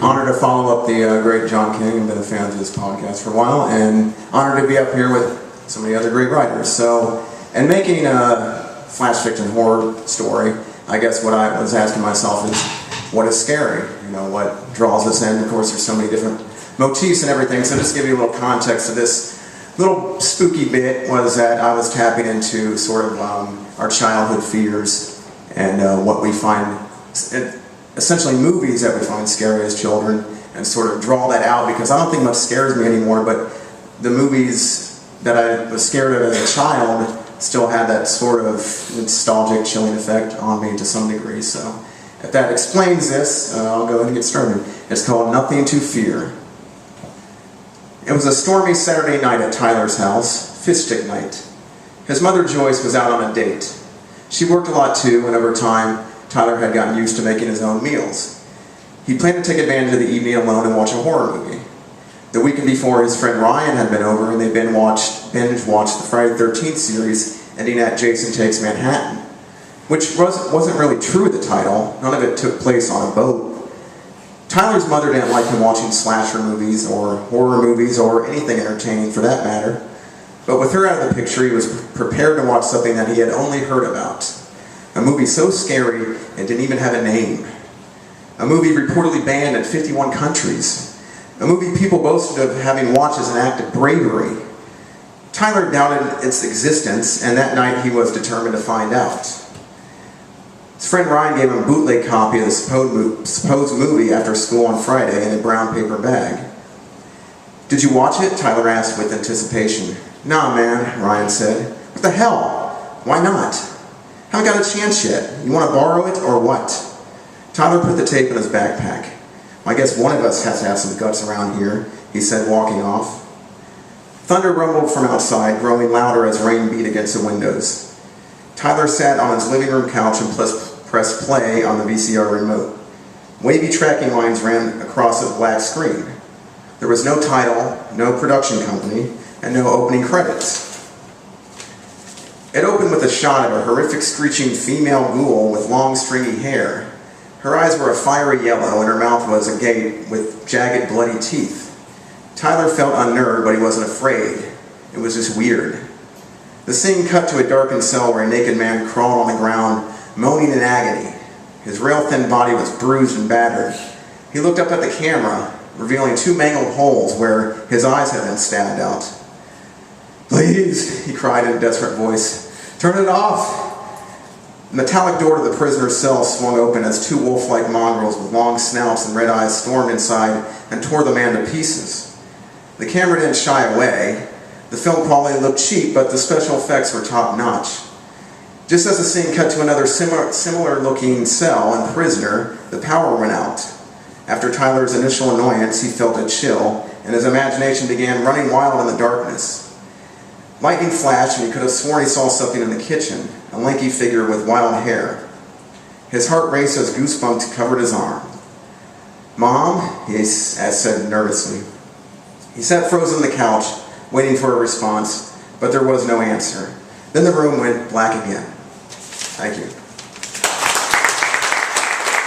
Honored to follow up the great John King. I've been a fan of his podcast for a while, and honored to be up here with so many other great writers. So, and making a flash fiction horror story, I guess what I was asking myself is, what is scary? You know, what draws us in? Of course, there's so many different motifs and everything. So just to give you a little context to this little spooky bit was that I was tapping into sort of our childhood fears and what we find, essentially movies that we find scary as children, and sort of draw that out, because I don't think much scares me anymore, but the movies that I was scared of as a child still had that sort of nostalgic, chilling effect on me to some degree. So if that explains this, I'll go ahead and get started. It's called Nothing to Fear. It was a stormy Saturday night at Tyler's house, fish stick night. His mother Joyce was out on a date. She worked a lot too, and over time, Tyler had gotten used to making his own meals. He planned to take advantage of the evening alone and watch a horror movie. The weekend before, his friend Ryan had been over, and they binge watched the Friday the 13th series, ending at Jason Takes Manhattan, which wasn't really true of the title. None of it took place on a boat. Tyler's mother didn't like him watching slasher movies or horror movies or anything entertaining for that matter. But with her out of the picture, he was prepared to watch something that he had only heard about. A movie so scary it didn't even have a name. A movie reportedly banned in 51 countries. A movie people boasted of having watched as an act of bravery. Tyler doubted its existence, and that night he was determined to find out. His friend Ryan gave him a bootleg copy of the supposed movie after school on Friday in a brown paper bag. "Did you watch it?" Tyler asked with anticipation. "Nah, man," Ryan said. "What the hell? Why not? Haven't got a chance yet. You want to borrow it or what?" Tyler put the tape in his backpack. "I guess one of us has to have some guts around here," he said, walking off. Thunder rumbled from outside, growing louder as rain beat against the windows. Tyler sat on his living room couch and pressed play on the VCR remote. Wavy tracking lines ran across the black screen. There was no title, no production company, and no opening credits. It opened with a shot of a horrific screeching female ghoul with long stringy hair. Her eyes were a fiery yellow and her mouth was agape with jagged bloody teeth. Tyler felt unnerved, but he wasn't afraid. It was just weird. The scene cut to a darkened cell where a naked man crawled on the ground, moaning in agony. His rail-thin body was bruised and battered. He looked up at the camera, revealing two mangled holes where his eyes had been stabbed out. "Please," he cried in a desperate voice, "turn it off." The metallic door to the prisoner's cell swung open as two wolf-like mongrels with long snouts and red eyes stormed inside and tore the man to pieces. The camera didn't shy away. The film quality looked cheap, but the special effects were top-notch. Just as the scene cut to another similar-looking cell and prisoner, the power went out. After Tyler's initial annoyance, he felt a chill, and his imagination began running wild in the darkness. Lightning flashed, and he could have sworn he saw something in the kitchen, a lanky figure with wild hair. His heart raced as goosebumps covered his arm. "Mom?" he said nervously. He sat frozen on the couch, waiting for a response, but there was no answer. Then the room went black again. Thank you.